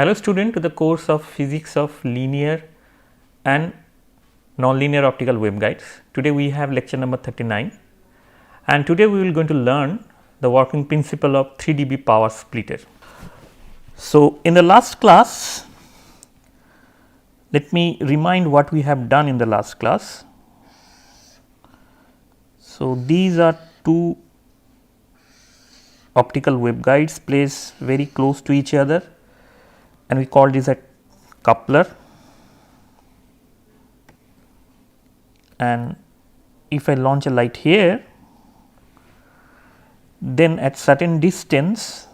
Hello student to the course of physics of linear and nonlinear optical waveguides. Today we have lecture number 39 and today we will going to learn the working principle of 3 dB power splitter. So, in the last class, let me remind what we have done in the last class. So, these are two optical waveguides placed very close to each other and we call this a coupler, and if I launch a light here, then at certain distance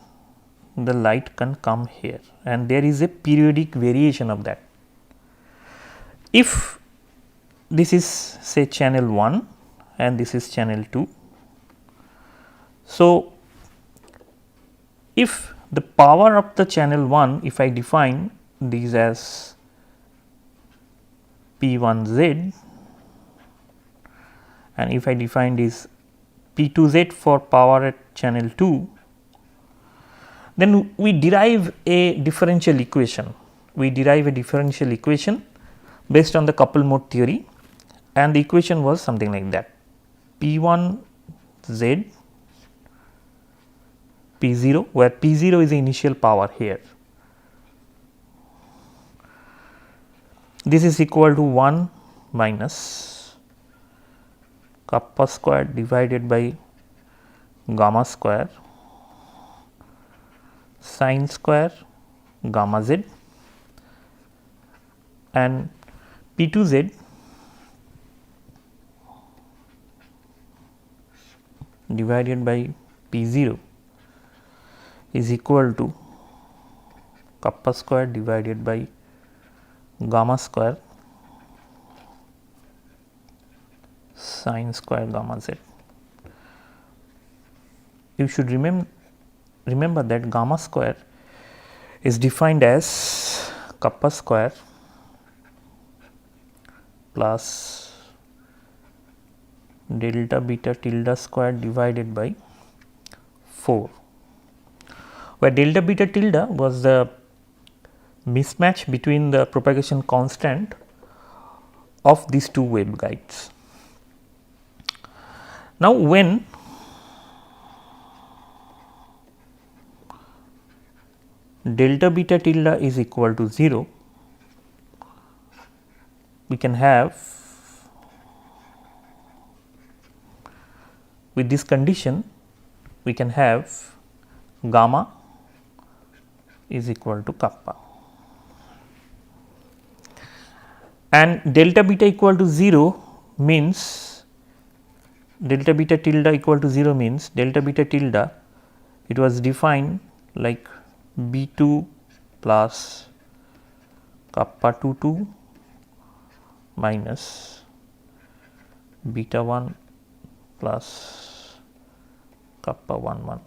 the light can come here and there is a periodic variation of that. If this is say channel 1 and this is channel 2. So, if the power of the channel 1, if I define these as P1Z and if I define this P2Z for power at channel 2, then we derive a differential equation. We derive a differential equation based on the couple mode theory, and the equation was something like that: P1Z P0, where P0 is the initial power here. This is equal to 1 minus kappa square divided by gamma square sine square gamma z, and P2Z divided by P0 is equal to kappa square divided by gamma square sine square gamma z. You should remember that gamma square is defined as kappa square plus delta beta tilde square divided by 4, where delta beta tilde was the mismatch between the propagation constant of these two waveguides. Now, when delta beta tilde is equal to 0, we can have, with this condition, we can have gamma is equal to kappa, and delta beta equal to 0 means delta beta tilde equal to 0 means delta beta tilde, it was defined like B2 plus kappa 22 minus beta 1 plus kappa 11.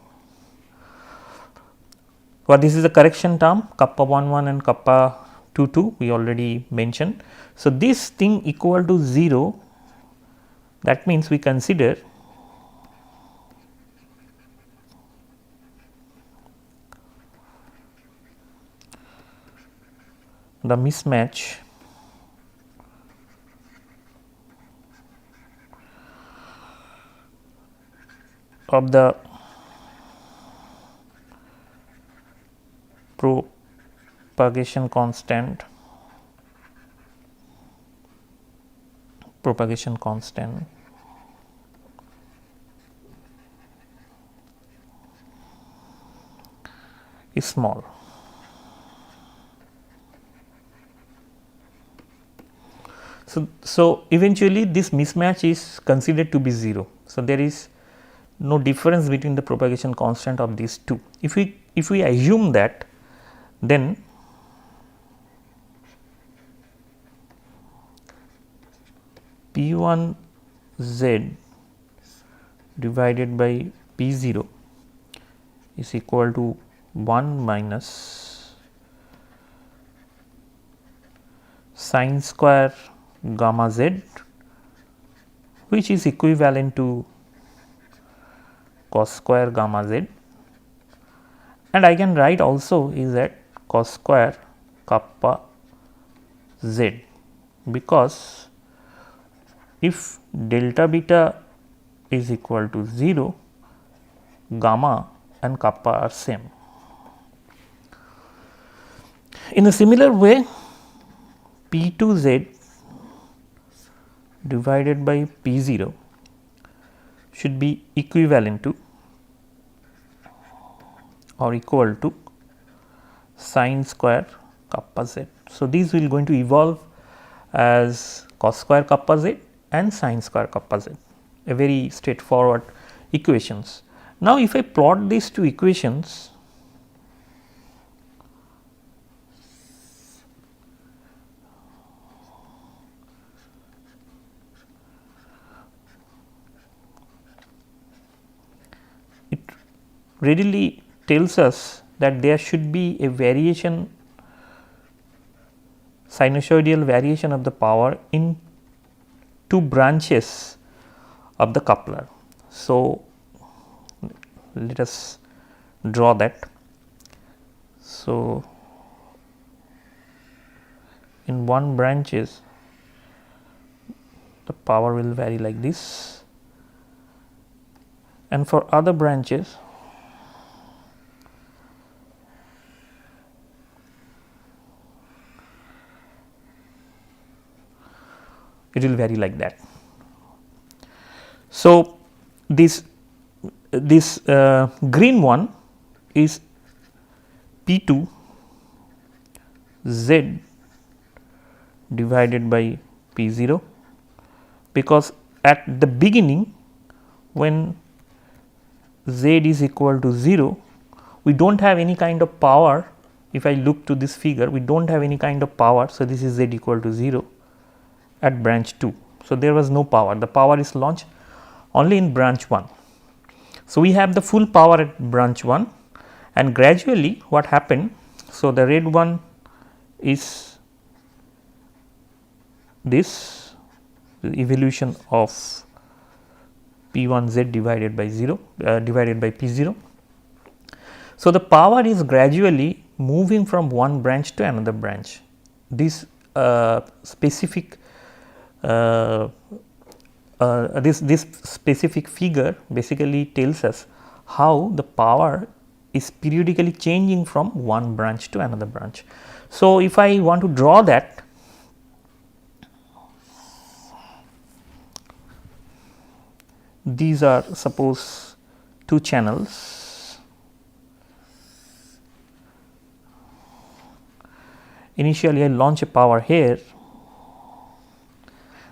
Well, this is the correction term kappa 11 and kappa 22 we already mentioned. So, this thing equal to 0, that means we consider the mismatch of the propagation constant is small. So, eventually this mismatch is considered to be 0. So, there is no difference between the propagation constant of these two. If we assume that, then P1Z divided by P0 is equal to 1 minus sine square gamma z, which is equivalent to cos square gamma z, and I can write also is that cos square kappa z, because if delta beta is equal to 0, gamma and kappa are same. In a similar way, P2z divided by P0 should be equivalent to or equal to sin square kappa z. So, these will going to evolve as cos square kappa z and sin square kappa z, a very straightforward equations. Now, if I plot these two equations, it readily tells us that there should be a variation, sinusoidal variation of the power in two branches of the coupler. So, let us draw that. So, in one branches the power will vary like this, and for other branches it will vary like that. So, this green one is P2 z divided by P0, because at the beginning when z is equal to 0, we do not have any kind of power. If I look to this figure, we do not have any kind of power. So, this is z equal to 0 at branch 2. So, there was no power, the power is launched only in branch 1. So, we have the full power at branch 1, and gradually what happened. So, the red one is this, the evolution of P1 z divided by 0 divided by P0. So, the power is gradually moving from one branch to another branch. This specific this specific figure basically tells us how the power is periodically changing from one branch to another branch. So, if I want to draw that, these are suppose two channels. Initially I launch a power here,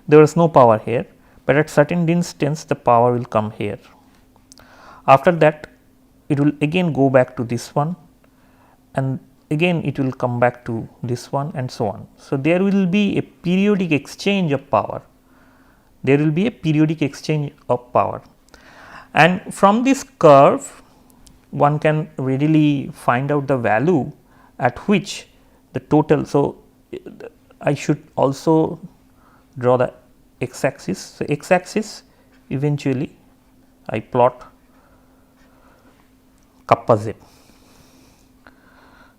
there was no power here, but at certain distance the power will come here. After that it will again go back to this one, and again it will come back to this one, and so on. So, there will be a periodic exchange of power, there will be a periodic exchange of power, and from this curve one can readily find out the value at which the total. So, I should also draw the x axis. So, x axis eventually I plot kappa z.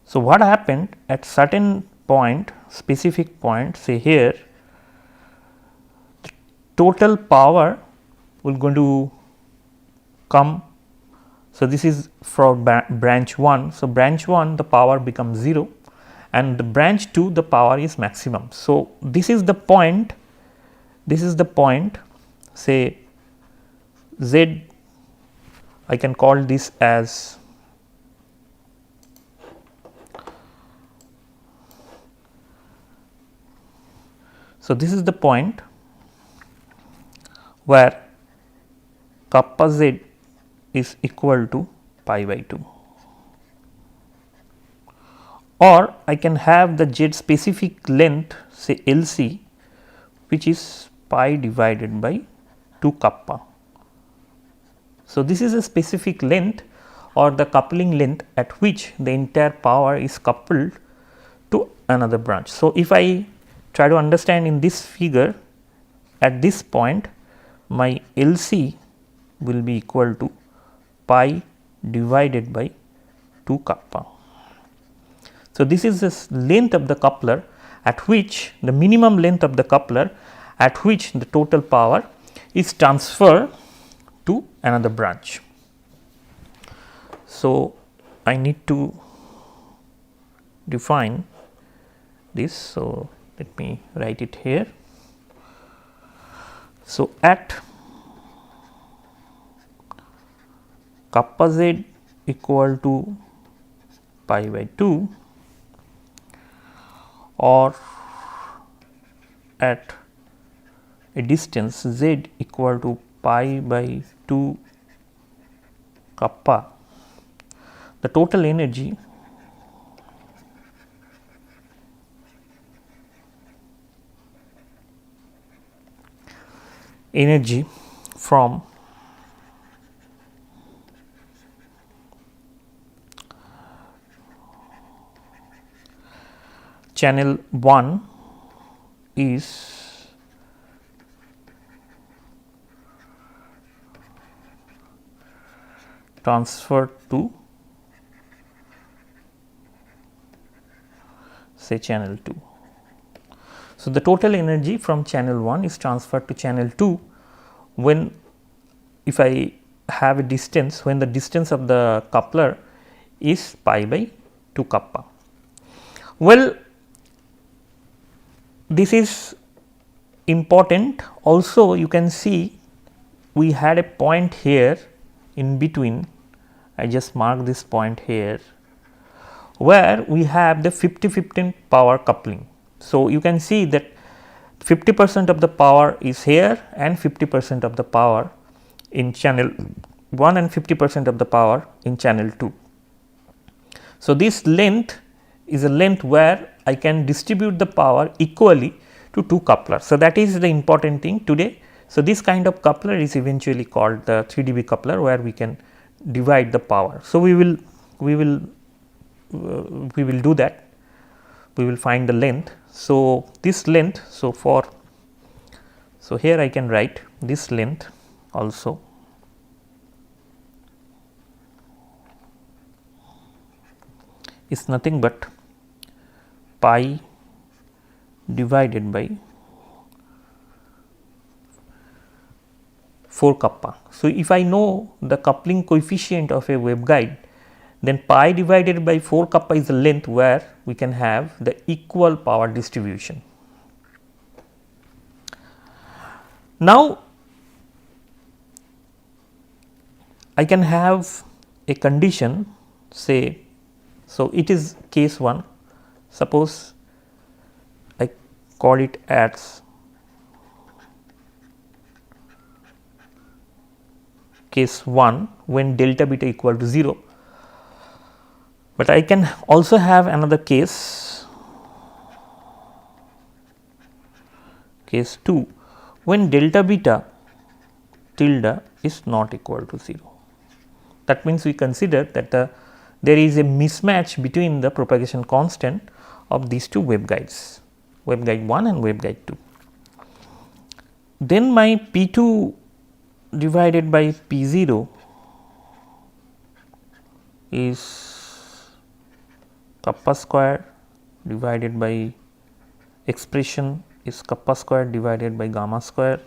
So, what happened at certain point, specific point, say here, the total power will going to come. So, this is for branch 1. So, branch 1 the power becomes 0, and the branch 2 the power is maximum. So, this is the point, say z, I can call this as so this is the point where kappa z is equal to pi by 2, or I can have the z specific length, say LC, which is pi divided by 2 kappa. So, this is a specific length or the coupling length at which the entire power is coupled to another branch. So, if I try to understand in this figure, at this point my LC will be equal to pi divided by 2 kappa. So, this is the length of the coupler at which the minimum length of the coupler at which the total power is transferred to another branch. So, I need to define this. So, let me write it here. So, at kappa z equal to pi by 2 or at a distance z equal to pi by 2 kappa, the total energy from channel 1 is transferred to say channel 2. So, the total energy from channel 1 is transferred to channel 2 when, if I have a distance, when the distance of the coupler is pi by 2 kappa. Well, this is important. Also, you can see we had a point here in between. I just mark this point here, where we have the 50-50 power coupling. So, you can see that 50% of the power is here and 50% of the power in channel 1 and 50% of the power in channel 2. So, this length is a length where I can distribute the power equally to two couplers. So, that is the important thing today. So, this kind of coupler is eventually called the 3 dB coupler, where we can divide the power. So, we will do that. We will find the length. So, this length, so here I can write this length also is nothing but pi divided by 4 kappa. So, if I know the coupling coefficient of a waveguide, then pi divided by 4 kappa is the length where we can have the equal power distribution. Now, I can have a condition, say, so it is case 1. Suppose I call it as case 1 when delta beta equal to 0. But I can also have another case 2 when delta beta tilde is not equal to 0. That means, we consider that there is a mismatch between the propagation constant of these two waveguides, waveguide 1 and waveguide 2. Then my P 2 divided by P 0 is kappa square divided by expression is kappa square divided by gamma square,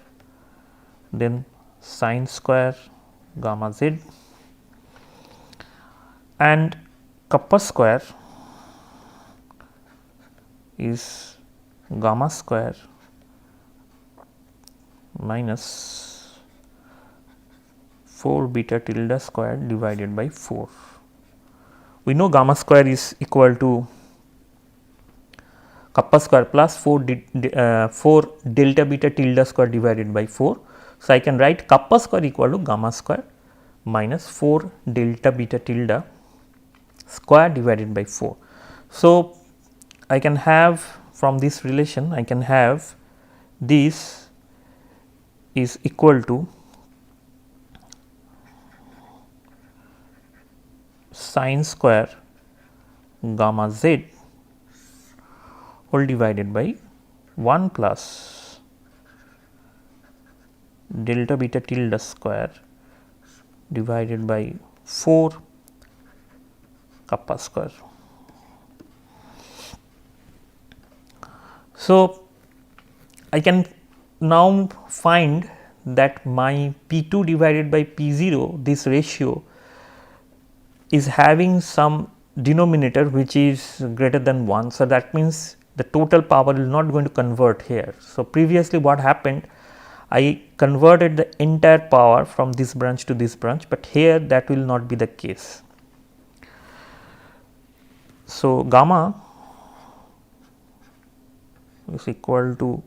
then sine square gamma z, and kappa square is gamma square minus 4 beta tilde square divided by 4. We know gamma square is equal to kappa square plus 4 delta beta tilde square divided by 4. So, I can write kappa square equal to gamma square minus 4 delta beta tilde square divided by 4. So, I can have from this relation, I can have this is equal to sine square gamma z whole divided by 1 plus delta beta tilde square divided by 4 kappa square. So, I can now find that my P2 divided by P0, this ratio is having some denominator which is greater than 1. So, that means the total power is not going to convert here. So, previously what happened, I converted the entire power from this branch to this branch, but here that will not be the case. So, gamma is equal to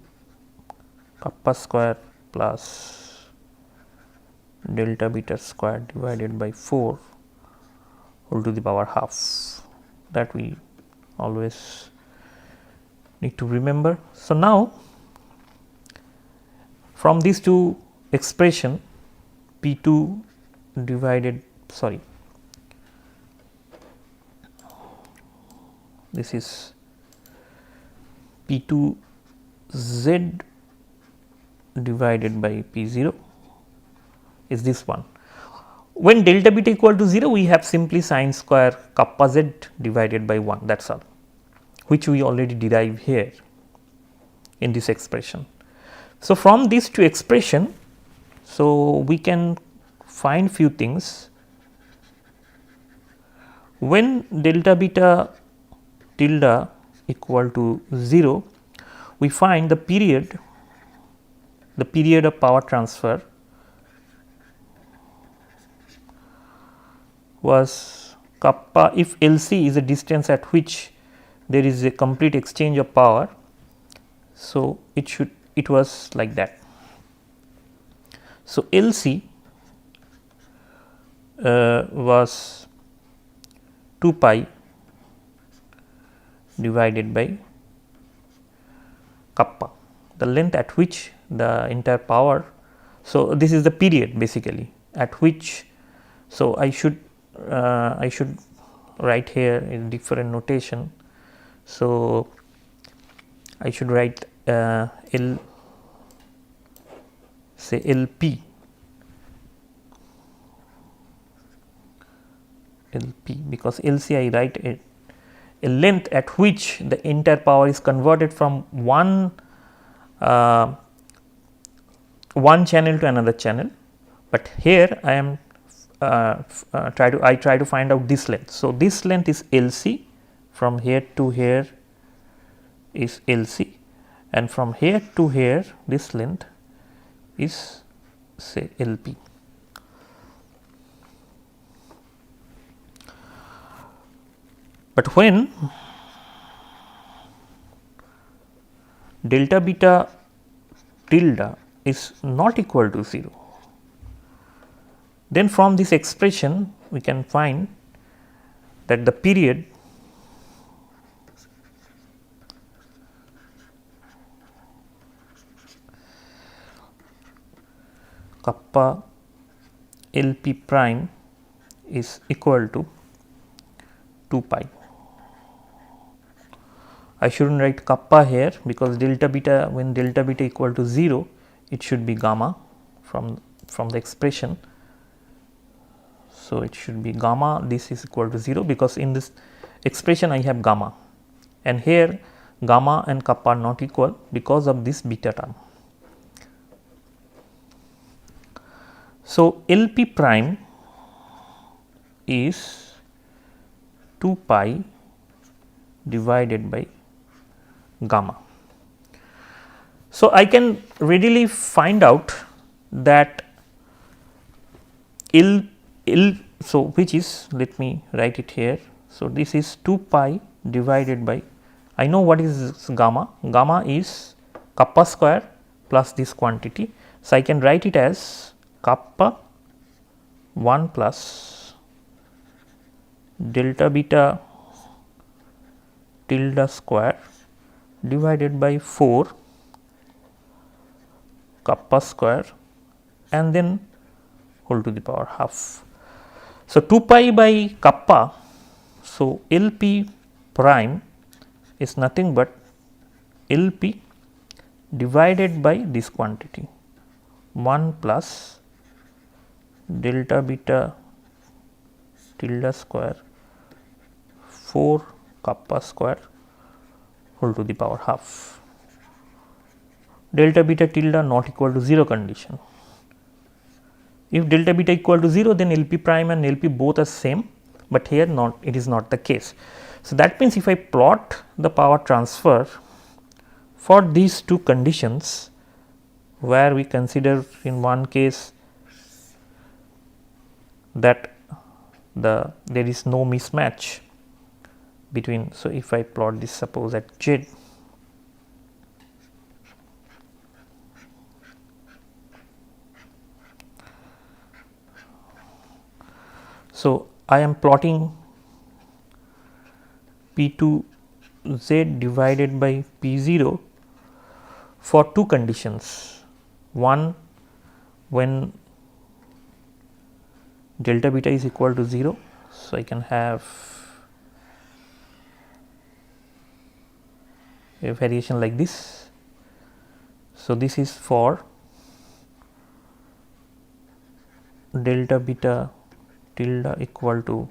kappa square plus delta beta square divided by 4 whole to the power half, that we always need to remember. So, now from these two expression P2 divided, sorry, this is P2 z divided by P0 is this one. When delta beta equal to 0, we have simply sine square kappa z divided by 1, that is all, which we already derive here in this expression. So, from these two expression, so we can find few things. When delta beta tilde equal to 0, we find the period of power transfer was kappa, if LC is a distance at which there is a complete exchange of power. So, it was like that. So, LC was 2 pi divided by kappa, the length at which the entire power. So, this is the period basically at which. So, I should write here in different notation. So, I should write L, say LP, because LC I write a length at which the entire power is converted from one channel to another channel, but here I am try to find out this length. So, this length is LC, from here to here is LC, and from here to here this length is say LP. But when delta beta tilde is not equal to 0, then from this expression we can find that the period kappa LP prime is equal to 2 pi. I should not write kappa here, because delta beta, when delta beta equal to 0, it should be gamma from the expression. So, it should be gamma, this is equal to 0, because in this expression I have gamma, and here gamma and kappa are not equal because of this beta term. So, LP prime is 2 pi divided by gamma. So, I can readily find out that so which is, let me write it here. So, this is 2 pi divided by, I know what is gamma, gamma is kappa square plus this quantity. So, I can write it as kappa 1 plus delta beta tilde square divided by 4 kappa square and then whole to the power half. So, 2 pi by kappa. So, LP prime is nothing but LP divided by this quantity 1 plus delta beta tilde square 4 kappa square whole to the power half. delta beta tilde not equal to 0 condition. If delta beta equal to 0, then LP prime and LP both are same, but here not, it is not the case. So, that means if I plot the power transfer for these two conditions, where we consider in one case that there is no mismatch between. So, if I plot this suppose at Z, so I am plotting P2 Z divided by P0 for two conditions. One, when delta beta is equal to 0. So, I can have a variation like this. So, this is for delta beta tilde equal to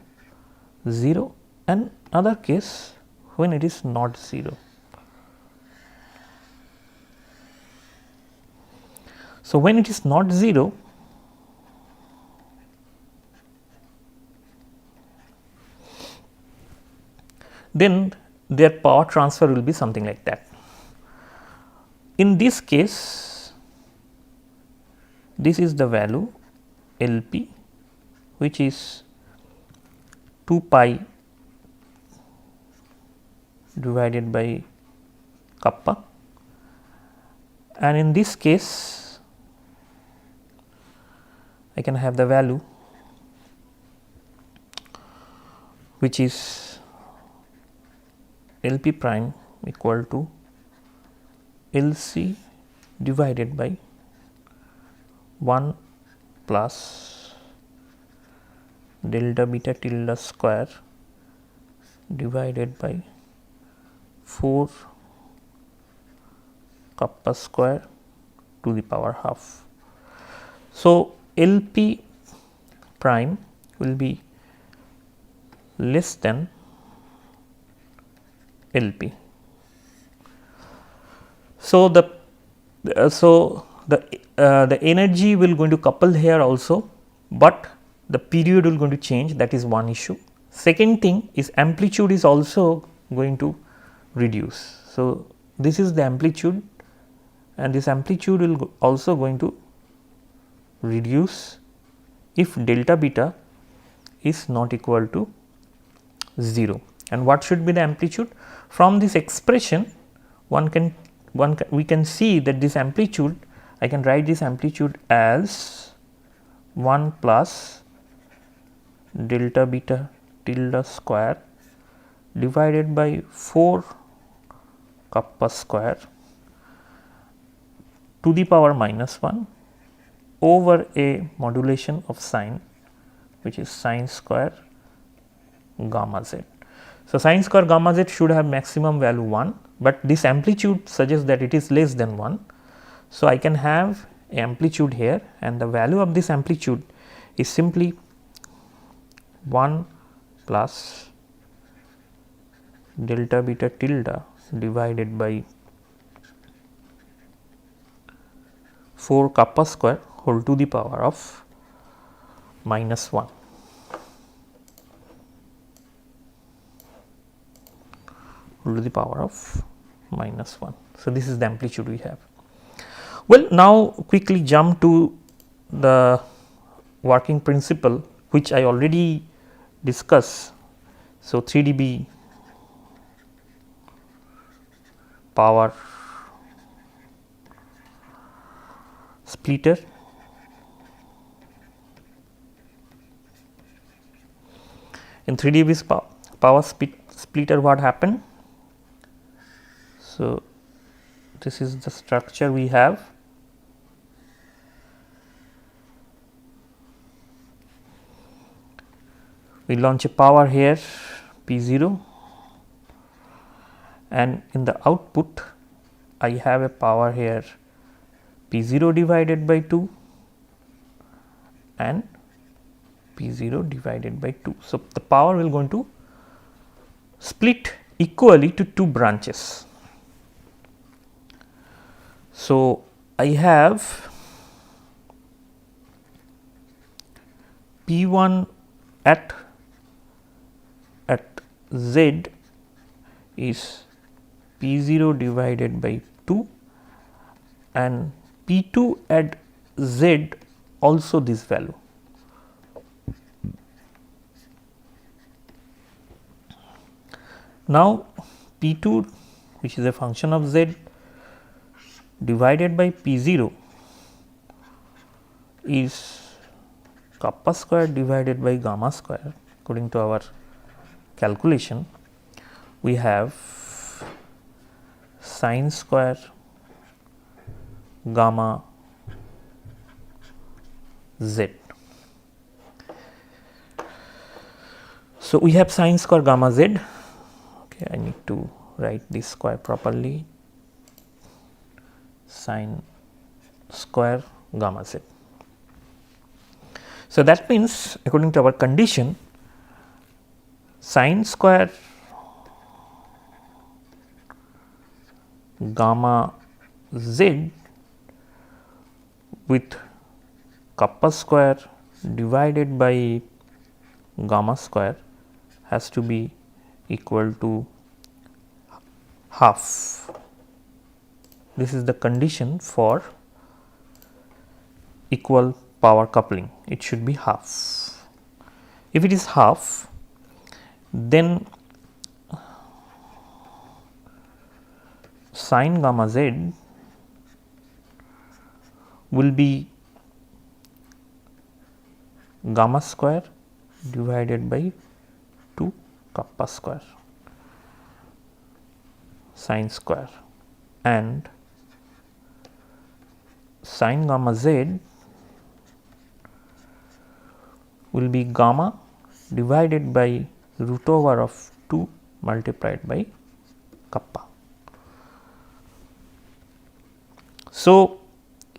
0, and other case when it is not 0. So, when it is not 0, then their power transfer will be something like that. In this case, this is the value LP, which is 2 pi divided by kappa, and in this case I can have the value which is LP prime equal to LC divided by 1 plus delta beta tilde square divided by 4 kappa square to the power half. So, LP prime will be less than LP. So, the energy will going to couple here also, but the period will going to change, that is one issue. Second thing is amplitude is also going to reduce. So, this is the amplitude, and this amplitude will also going to reduce if delta beta is not equal to 0. And what should be the amplitude? From this expression we can see that this amplitude, I can write this amplitude as 1 plus delta beta tilde square divided by 4 kappa square to the power minus 1 over a modulation of sine, which is sine square gamma z. So, sine square gamma z should have maximum value 1, but this amplitude suggests that it is less than 1. So, I can have amplitude here, and the value of this amplitude is simply 1 plus delta beta tilde divided by 4 kappa square whole to the power of minus 1. To the power of minus 1. So, this is the amplitude we have. Well, now quickly jump to the working principle, which I already discussed. So, 3 dB power splitter, in 3 dB power splitter what happened? So, this is the structure we have. We launch a power here P0, and in the output I have a power here P0 divided by 2 and P0 divided by 2. So, the power will going to split equally to two branches. So, I have P1 at Z is P0 divided by 2 and P2 at Z also this value. Now, P2 which is a function of Z divided by P0 is kappa square divided by gamma square. According to our calculation, we have sine square gamma Z. So, we have sine square gamma Z. Okay, I need to write this square properly, sine square gamma Z. So, that means according to our condition, sine square gamma Z with kappa square divided by gamma square has to be equal to half. This is the condition for equal power coupling, it should be half. If it is half, then sine gamma Z will be gamma square divided by 2 kappa square sine square, and sine gamma Z will be gamma divided by root over of 2 multiplied by kappa. So,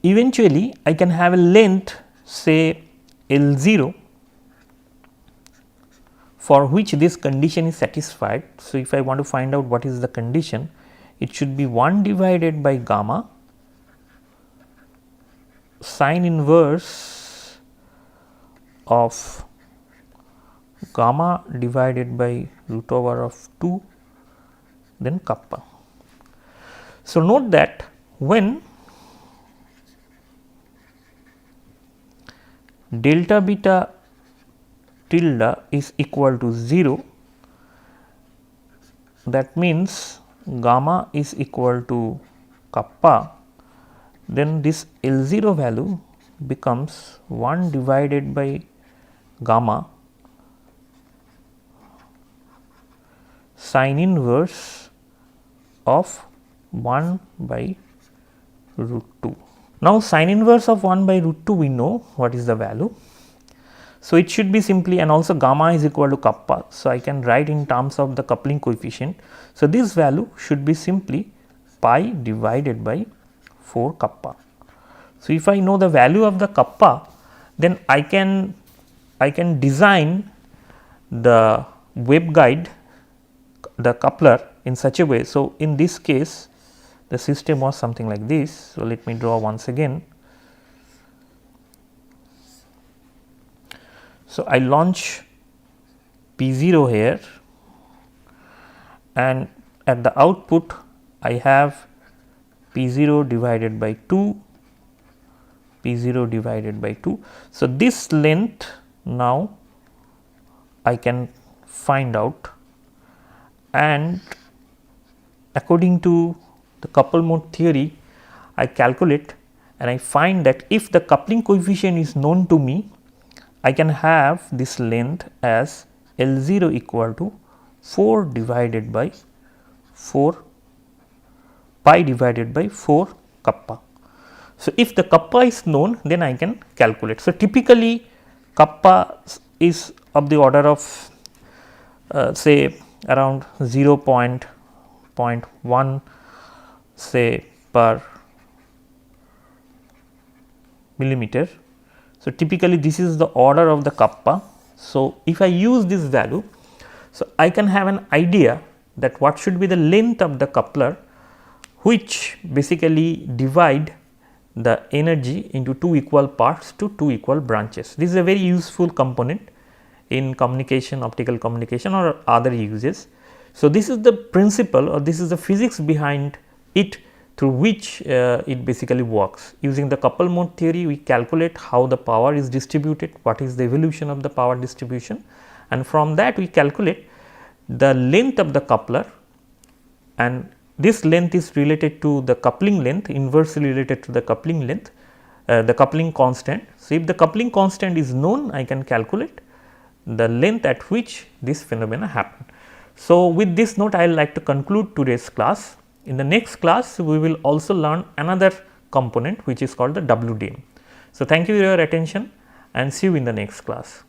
eventually I can have a length say L0 for which this condition is satisfied. So, if I want to find out what is the condition, it should be 1 divided by gamma sine inverse of gamma divided by root over of 2 then kappa. So, note that when delta beta tilde is equal to 0, that means gamma is equal to kappa, then this L0 value becomes 1 divided by gamma sine inverse of 1 by root 2. Now, sine inverse of 1 by root 2 we know what is the value. So, it should be simply, and also gamma is equal to kappa. So, I can write in terms of the coupling coefficient. So, this value should be simply pi divided by 4 kappa. So, if I know the value of the kappa, then I can design the waveguide, the coupler in such a way. So, in this case the system was something like this. So, let me draw once again. So, I launch P0 here, and at the output I have P0 divided by 2, P0 divided by 2. So, this length now I can find out, and according to the couple mode theory, I calculate and I find that if the coupling coefficient is known to me, I can have this length as L0 equal to 4 divided by 4 pi divided by 4 kappa. So, if the kappa is known, then I can calculate. So, typically kappa is of the order of say around 0.1 say per millimeter. So, typically this is the order of the kappa. So, if I use this value, so I can have an idea that what should be the length of the coupler which basically divide the energy into two equal parts to two equal branches. This is a very useful component in communication, optical communication or other uses. So, this is the principle or this is the physics behind it through which it basically works. Using the couple mode theory, we calculate how the power is distributed, what is the evolution of the power distribution, and from that we calculate the length of the coupler, and this length is related to the coupling length, inversely related to the coupling length, the coupling constant. So, if the coupling constant is known, I can calculate the length at which this phenomena happen. So, with this note I would like to conclude today's class. In the next class, we will also learn another component which is called the WDM. So, thank you for your attention and see you in the next class.